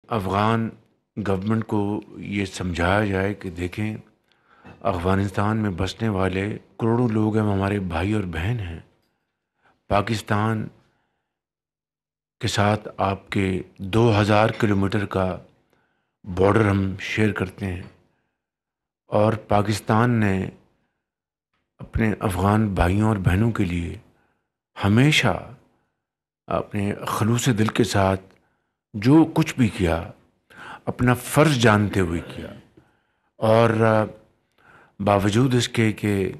Afghan government کو یہ سمجھایا جائے کہ دیکھیں، افغانستان میں بسنے والے کروڑوں لوگ ہیں، ہمارے بھائی اور بہن ہیں۔ پاکستان کے ساتھ آپ کے 2000 کلومیٹر کا بارڈر ہم شیئر کرتے ہیں، اور پاکستان نے اپنے افغان بھائیوں اور بہنوں کے لیے ہمیشہ اپنے خلوص دل کے ساتھ جو کچھ بھی کیا، اپنا فرض جانتے ہوئے کیا، اور باوجود اس کے کہ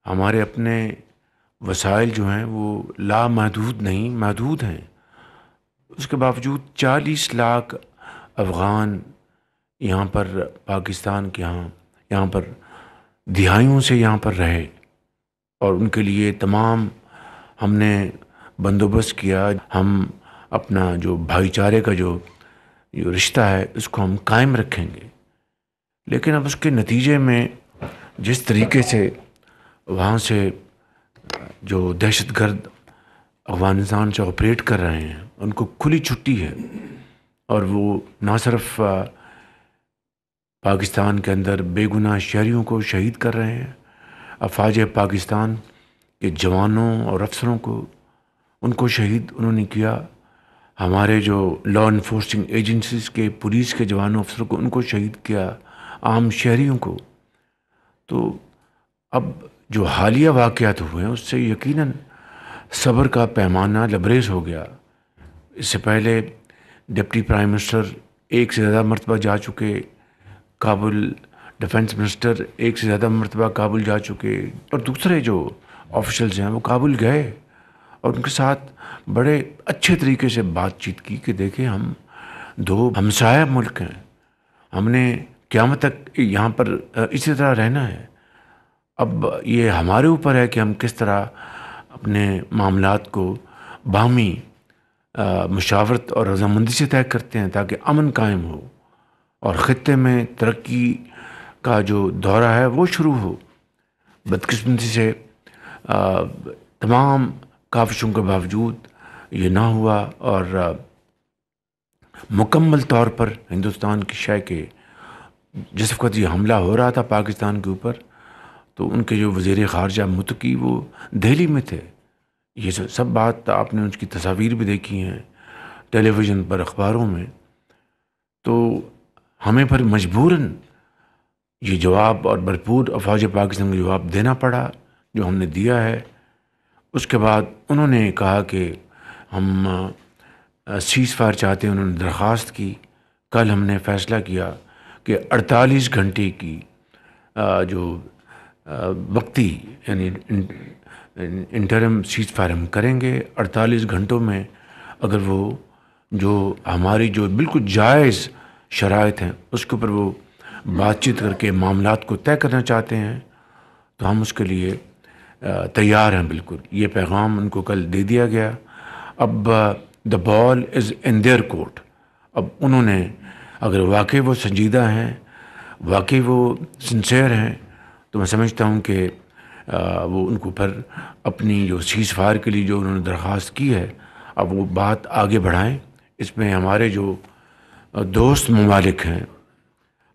ہمارے اپنے وسائل جو ہیں وہ لامحدود نہیں، محدود ہیں، اس کے باوجود 40 لاکھ افغان یہاں پر پاکستان کے یہاں پر دہائیوں سے یہاں پر رہے، اور ان کے لیے تمام ہم نے بندوبست کیا۔ ہم اپنا جو بھائی چارے کا جو رشتہ ہے اس کو ہم قائم رکھیں گے، لیکن اب اس کے نتیجے میں جس طریقے سے وہاں سے جو دہشت گرد افغانستان سے آپریٹ کر رہے ہیں، ان کو کھلی چھٹی ہے، اور وہ نہ صرف پاکستان کے اندر بے گناہ شہریوں کو شہید کر رہے ہیں، افواج پاکستان کے جوانوں اور افسروں کو ان کو شہید انہوں نے کیا، ہمارے جو لا انفورسنگ ایجنسیز کے پولیس کے جوانوں افسروں کو ان کو شہید کیا، عام شہریوں کو۔ تو اب جو حالیہ واقعات ہوئے ہیں اس سے یقیناً صبر کا پیمانہ لبریز ہو گیا۔ اس سے پہلے ڈپٹی پرائم منسٹر ایک سے زیادہ مرتبہ جا چکے کابل، ڈیفنس منسٹر ایک سے زیادہ مرتبہ کابل جا چکے، اور دوسرے جو آفیشلز ہیں وہ کابل گئے اور ان کے ساتھ بڑے اچھے طریقے سے بات چیت کی کہ دیکھیں، ہم دو ہمسایہ ملک ہیں، ہم نے قیامت تک یہاں پر اسی طرح رہنا ہے۔ اب یہ ہمارے اوپر ہے کہ ہم کس طرح اپنے معاملات کو باہمی مشاورت اور رضامندی سے طے کرتے ہیں تاکہ امن قائم ہو اور خطے میں ترقی کا جو دورہ ہے وہ شروع ہو۔ بدقسمتی سے تمام کاوشوں کے باوجود یہ نہ ہوا، اور مکمل طور پر ہندوستان کی شے کے جس وقت یہ حملہ ہو رہا تھا پاکستان کے اوپر، تو ان کے جو وزیر خارجہ متقی وہ دہلی میں تھے۔ یہ سب بات آپ نے ان کی تصاویر بھی دیکھی ہیں ٹیلی ویژن پر، اخباروں میں۔ تو ہمیں پھر مجبوراً یہ جواب اور بھرپور افواج پاکستان کو جواب دینا پڑا جو ہم نے دیا ہے۔ اس کے بعد انہوں نے کہا کہ ہم سیز فائر چاہتے ہیں، انہوں نے درخواست کی۔ کل ہم نے فیصلہ کیا کہ 48 گھنٹے کی جو وقتی یعنی انٹرم سیز فائر ہم کریں گے۔ 48 گھنٹوں میں اگر وہ جو ہماری جو بالکل جائز شرائط ہیں اس کے اوپر وہ بات چیت کر کے معاملات کو طے کرنا چاہتے ہیں تو ہم اس کے لیے تیار ہیں بالکل۔ یہ پیغام ان کو کل دے دیا گیا۔ اب دا بال از ان دیئر کورٹ۔ اب انہوں نے اگر واقعی وہ سنجیدہ ہیں، واقعی وہ سنسیئر ہیں، تو میں سمجھتا ہوں کہ وہ ان کو پھر اپنی جو سیز فائر کے لیے جو انہوں نے درخواست کی ہے اب وہ بات آگے بڑھائیں۔ اس میں ہمارے جو دوست ممالک ہیں،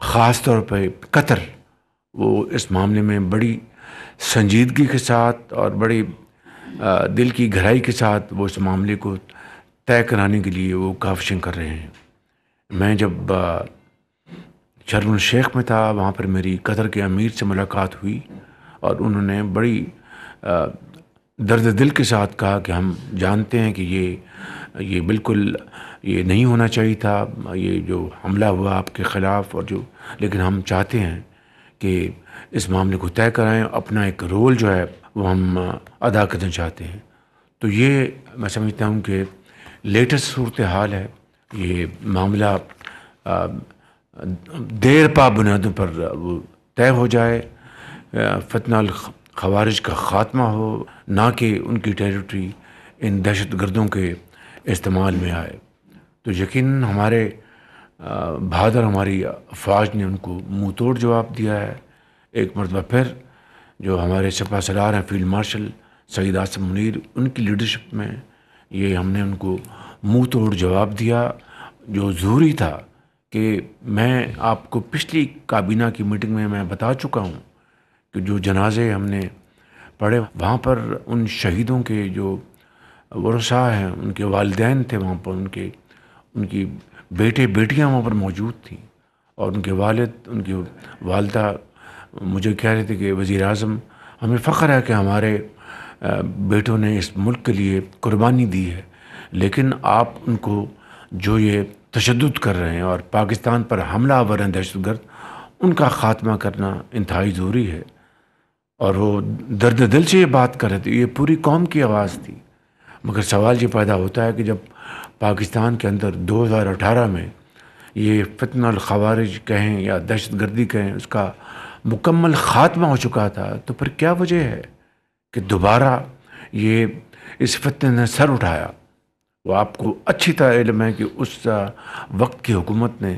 خاص طور پہ قطر، وہ اس معاملے میں بڑی سنجیدگی کے ساتھ اور بڑی دل کی گہرائی کے ساتھ وہ اس معاملے کو طے کرانے کے لیے وہ کاوشیں کر رہے ہیں۔ میں جب شرم الشیخ میں تھا، وہاں پر میری قطر کے امیر سے ملاقات ہوئی اور انہوں نے بڑی درد دل کے ساتھ کہا کہ ہم جانتے ہیں کہ یہ بالکل یہ نہیں ہونا چاہیے تھا، یہ جو حملہ ہوا آپ کے خلاف، اور جو لیکن ہم چاہتے ہیں کہ اس معاملے کو طے کرائیں، اپنا ایک رول جو ہے وہ ہم ادا کرنا چاہتے ہیں۔ تو یہ میں سمجھتا ہوں کہ لیٹسٹ صورتحال ہے۔ یہ معاملہ دیر پا بنیادوں پر وہ طے ہو جائے، فتنہ الخوارج کا خاتمہ ہو، نہ کہ ان کی ٹیریٹری ان دہشت گردوں کے استعمال میں آئے۔ تو یقیناً ہمارے بہادر ہماری افواج نے ان کو منہ توڑ جواب دیا ہے۔ ایک مرتبہ پھر جو ہمارے سپہ سالار ہیں فیلڈ مارشل سعید عاصم منیر، ان کی لیڈرشپ میں یہ ہم نے ان کو منہ توڑ جواب دیا۔ جو ضروری تھا کہ میں آپ کو پچھلی کابینہ کی میٹنگ میں بتا چکا ہوں کہ جو جنازے ہم نے پڑھے وہاں پر ان شہیدوں کے جو ورثاء ہیں، ان کے والدین تھے وہاں پر، ان کی بیٹے بیٹیاں وہاں پر موجود تھیں، اور ان کے والد، ان کی والدہ مجھے کہہ رہے تھے کہ وزیر اعظم ہمیں فخر ہے کہ ہمارے بیٹوں نے اس ملک کے لیے قربانی دی ہے، لیکن آپ ان کو جو یہ تشدد کر رہے ہیں اور پاکستان پر حملہ آور ہیں دہشت گرد، ان کا خاتمہ کرنا انتہائی ضروری ہے۔ اور وہ درد دل سے یہ بات کر رہے تھے، یہ پوری قوم کی آواز تھی۔ مگر سوال یہ پیدا ہوتا ہے کہ جب پاکستان کے اندر 2018 میں یہ فتنہ الخوارج کہیں یا دہشت گردی کہیں، اس کا مکمل خاتمہ ہو چکا تھا، تو پھر کیا وجہ ہے کہ دوبارہ یہ اس فتنے نے سر اٹھایا؟ وہ آپ کو اچھی طرح علم ہے کہ اس وقت کی حکومت نے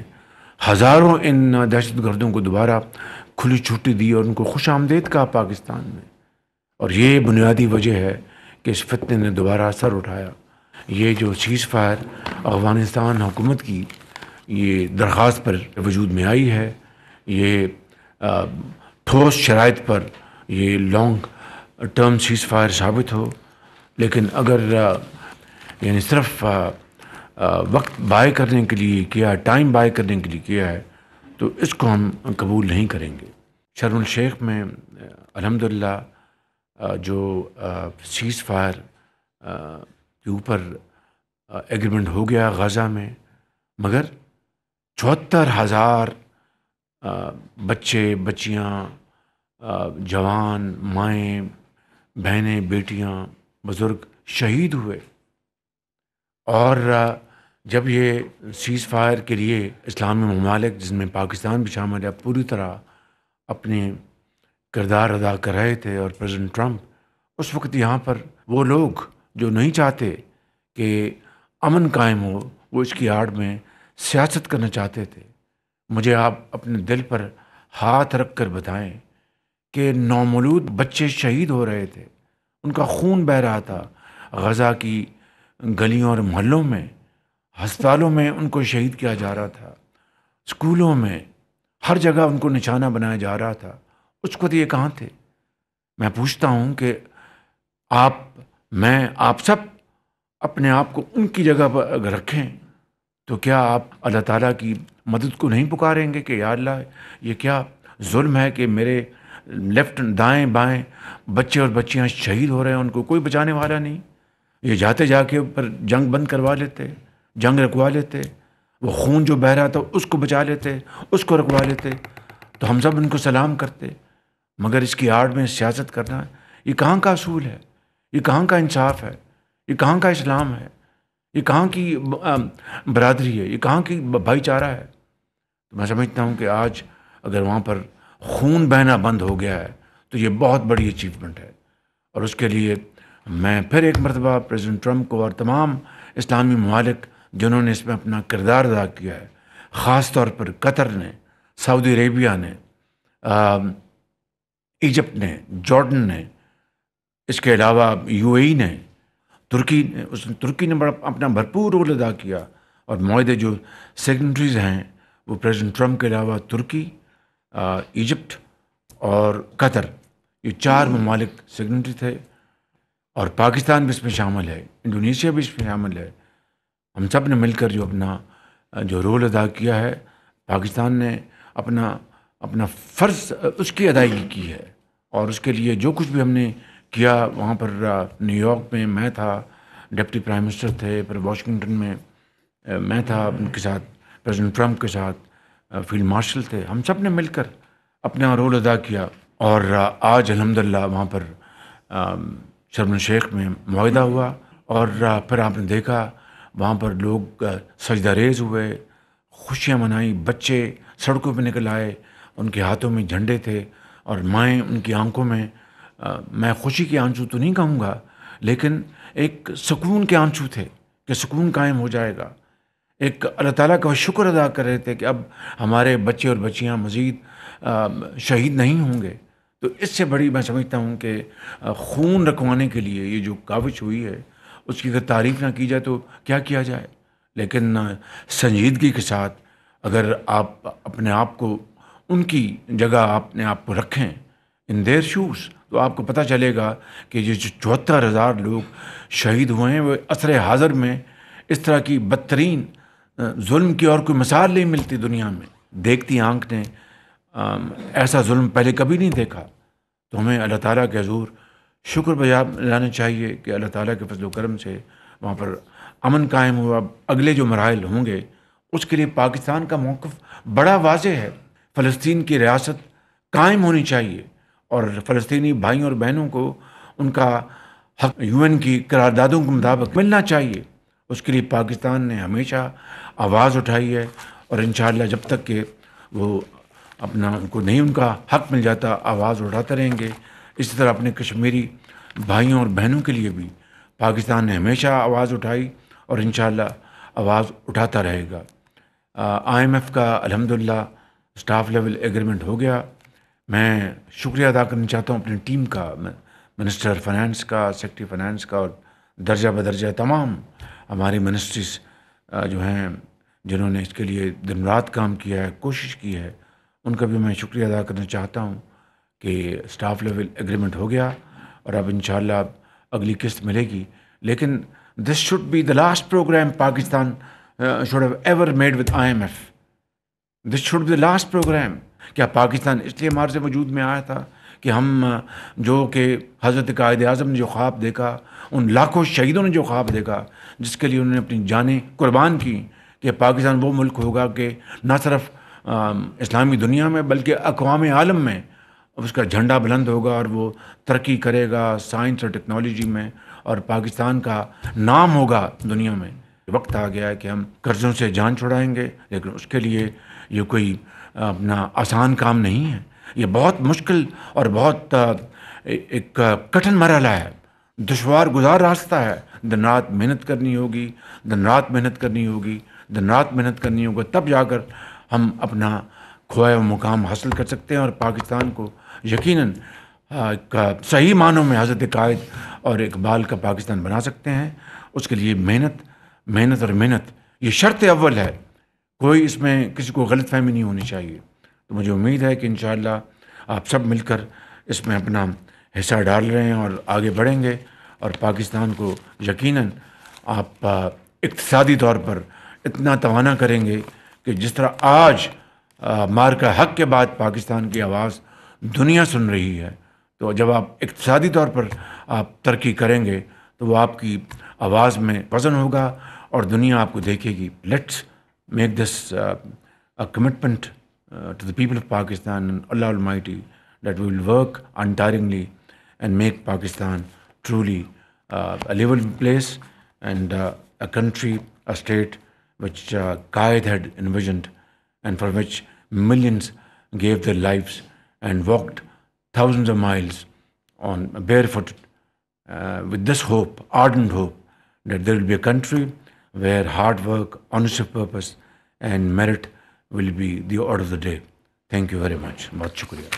ہزاروں ان دہشت گردوں کو دوبارہ کھلی چھٹی دی اور ان کو خوش آمدید کہا پاکستان میں، اور یہ بنیادی وجہ ہے کہ اس فتنے نے دوبارہ سر اٹھایا۔ یہ جو سیز فائر افغانستان حکومت کی یہ درخواست پر وجود میں آئی ہے، یہ ٹھوس شرائط پر یہ لانگ ٹرم سیز فائر ثابت ہو، لیکن اگر یعنی صرف وقت بائے کرنے کے لیے کیا، ٹائم بائے کرنے کے لیے کیا ہے، تو اس کو ہم قبول نہیں کریں گے۔ شرم الشیخ میں الحمدللہ جو سیز فائر کے اوپر ایگریمنٹ ہو گیا غزہ میں، مگر 74,000 بچے بچیاں، جوان، مائیں، بہنیں، بیٹیاں، بزرگ شہید ہوئے۔ اور جب یہ سیز فائر کے لیے اسلامی ممالک جس میں پاکستان بھی شامل ہے پوری طرح اپنے کردار ادا کر رہے تھے، اور پریزیڈنٹ ٹرمپ اس وقت یہاں پر وہ لوگ جو نہیں چاہتے کہ امن قائم ہو، وہ اس کی آڑ میں سیاست کرنا چاہتے تھے۔ مجھے آپ اپنے دل پر ہاتھ رکھ کر بتائیں کہ نومولود بچے شہید ہو رہے تھے، ان کا خون بہہ رہا تھا غزہ کی گلیوں اور محلوں میں، ہسپتالوں میں ان کو شہید کیا جا رہا تھا، اسکولوں میں، ہر جگہ ان کو نشانہ بنایا جا رہا تھا۔ اس وقت یہ کہاں تھے؟ میں پوچھتا ہوں کہ آپ سب اپنے آپ کو ان کی جگہ پر اگر رکھیں تو کیا آپ اللہ تعالیٰ کی مدد کو نہیں پکاریں گے کہ یا اللہ یہ کیا ظلم ہے کہ میرے لیفٹ دائیں بائیں بچے اور بچیاں شہید ہو رہے ہیں، ان کو کوئی بچانے والا نہیں؟ یہ جاتے جا کے اوپر جنگ بند کروا لیتے، جنگ رکوا لیتے، وہ خون جو بہہ رہا تھا اس کو بچا لیتے، اس کو رکوا لیتے، تو ہم سب ان کو سلام کرتے۔ مگر اس کی آڑ میں سیاست کرنا، یہ کہاں کا اصول ہے؟ یہ کہاں کا انصاف ہے؟ یہ کہاں کا اسلام ہے؟ یہ کہاں کی برادری ہے؟ یہ کہاں کی بھائی چارہ ہے؟ تو میں سمجھتا ہوں کہ آج اگر وہاں پر خون بہنا بند ہو گیا ہے تو یہ بہت بڑی اچیومنٹ ہے، اور اس کے لیے میں پھر ایک مرتبہ پریزیڈنٹ ٹرمپ کو اور تمام اسلامی ممالک جنہوں نے اس میں اپنا کردار ادا کیا ہے، خاص طور پر قطر نے، سعودی عربیہ نے، ایجپٹ نے، جارڈن نے، اس کے علاوہ UAE نے، ترکی نے بڑا اپنا بھرپور رول ادا کیا، اور معاہدے جو سگنیٹریز ہیں وہ پریزیڈنٹ ٹرمپ کے علاوہ ترکی، ایجپٹ اور قطر، یہ 4 ممالک سگنیٹری تھے، اور پاکستان بھی اس میں شامل ہے، انڈونیشیا بھی اس میں شامل ہے۔ ہم سب نے مل کر جو اپنا جو رول ادا کیا ہے، پاکستان نے اپنا فرض اس کی ادائیگی کی ہے، اور اس کے لیے جو کچھ بھی ہم نے کیا وہاں پر نیو یارک میں میں تھا، ڈپٹی پرائم منسٹر تھے، پھر واشنگٹن میں میں تھا ان کے ساتھ، پریزیڈنٹ ٹرمپ کے ساتھ فیلڈ مارشل تھے، ہم سب نے مل کر اپنا رول ادا کیا، اور آج الحمدللہ وہاں پر شرم الشیخ میں معاہدہ ہوا، اور پھر آپ نے دیکھا وہاں پر لوگ سجدہ ریز ہوئے، خوشیاں منائی، بچے سڑکوں پہ نکل آئے، ان کے ہاتھوں میں جھنڈے تھے، اور مائیں ان کی آنکھوں میں میں خوشی کے آنسو تو نہیں کہوں گا، لیکن ایک سکون کے آنسو تھے کہ سکون قائم ہو جائے گا۔ ایک اللہ تعالیٰ کا شکر ادا کر رہے تھے کہ اب ہمارے بچے اور بچیاں مزید شہید نہیں ہوں گے۔ تو اس سے بڑی میں سمجھتا ہوں کہ خون رکوانے کے لیے یہ جو کاوش ہوئی ہے، اس کی اگر تعریف نہ کی جائے تو کیا کیا جائے؟ لیکن سنجیدگی کے ساتھ اگر آپ اپنے آپ کو ان کی جگہ اپنے آپ کو رکھیں ان دیر شوز، تو آپ کو پتہ چلے گا کہ یہ جو 74,000 لوگ شہید ہوئے ہیں وہ عصر حاضر میں اس طرح کی بدترین ظلم کی اور کوئی مثال نہیں ملتی دنیا میں، دیکھتی آنکھ نے ایسا ظلم پہلے کبھی نہیں دیکھا۔ تو ہمیں اللہ تعالیٰ کے حضور شکر بجا لانا چاہیے کہ اللہ تعالیٰ کے فضل و کرم سے وہاں پر امن قائم ہوا۔ اب اگلے جو مراحل ہوں گے اس کے لیے پاکستان کا موقف بڑا واضح ہے، فلسطین کی ریاست قائم ہونی چاہیے اور فلسطینی بھائیوں اور بہنوں کو ان کا حق UN کی قراردادوں کے مطابق ملنا چاہیے۔ اس کے لیے پاکستان نے ہمیشہ آواز اٹھائی ہے اور انشاءاللہ جب تک کہ وہ اپنا ان کو نہیں ان کا حق مل جاتا آواز اٹھاتے رہیں گے۔ اسی طرح اپنے کشمیری بھائیوں اور بہنوں کے لیے بھی پاکستان نے ہمیشہ آواز اٹھائی اور انشاءاللہ آواز اٹھاتا رہے گا۔ IMF کا الحمدللہ سٹاف لیول ایگریمنٹ ہو گیا۔ میں شکریہ ادا کرنا چاہتا ہوں اپنی ٹیم کا، منسٹر فائنانس کا، سیکرٹری فائنانس کا اور درجہ بدرجہ تمام ہماری منسٹریز جو ہیں جنہوں نے اس کے لیے دن رات کام کیا ہے، کوشش کی ہے، ان کا بھی میں شکریہ ادا کرنا چاہتا ہوں کہ سٹاف لیول ایگریمنٹ ہو گیا اور اب انشاءاللہ اگلی قسط ملے گی۔ لیکن this should be the last programme Pakistan should have ever made with IMF۔ This should be the last programme. کیا پاکستان اس لیے ہمارے سے وجود میں آیا تھا کہ ہم جو کہ حضرت قائد اعظم نے جو خواب دیکھا، ان لاکھوں شہیدوں نے جو خواب دیکھا جس کے لیے انہوں نے اپنی جانیں قربان کی کہ پاکستان وہ ملک ہوگا کہ نہ صرف اسلامی دنیا میں بلکہ اقوام عالم میں اس کا جھنڈا بلند ہوگا اور وہ ترقی کرے گا سائنس اور ٹیکنالوجی میں اور پاکستان کا نام ہوگا دنیا میں۔ وقت آ گیا ہے کہ ہم قرضوں سے جان چھڑائیں گے، لیکن اس کے لیے یہ کوئی اپنا آسان کام نہیں ہے، یہ بہت مشکل اور بہت ایک کٹھن مرحلہ ہے، دشوار گزار راستہ ہے۔ دن رات محنت کرنی ہوگی، دن رات محنت کرنی ہوگی، دن رات محنت کرنی ہوگی، تب جا کر ہم اپنا کھویا ہوا مقام حاصل کر سکتے ہیں اور پاکستان کو یقیناً صحیح معنوں میں حضرت قائد اور اقبال کا پاکستان بنا سکتے ہیں۔ اس کے لیے محنت محنت اور محنت یہ شرط اول ہے، کوئی اس میں کسی کو غلط فہمی نہیں ہونی چاہیے۔ تو مجھے امید ہے کہ انشاءاللہ آپ سب مل کر اس میں اپنا حصہ ڈال رہے ہیں اور آگے بڑھیں گے اور پاکستان کو یقیناً آپ اقتصادی طور پر اتنا توانا کریں گے کہ جس طرح آج مارکہ حق کے بعد پاکستان کی آواز دنیا سن رہی ہے، تو جب آپ اقتصادی طور پر آپ ترقی کریں گے تو وہ آپ کی آواز میں وزن ہوگا اور دنیا آپ کو دیکھے گی۔ Let's make this a commitment to the people of Pakistan and Allah Almighty that we will work untiringly and make Pakistan truly a livable place and a country, a state which Qaid had envisioned and for which millions gave their lives and walked thousands of miles on barefoot with this hope, ardent hope, that there will be a country where hard work, honest of purpose and merit will be the order of the day. Thank you very much. Bahut shukriya.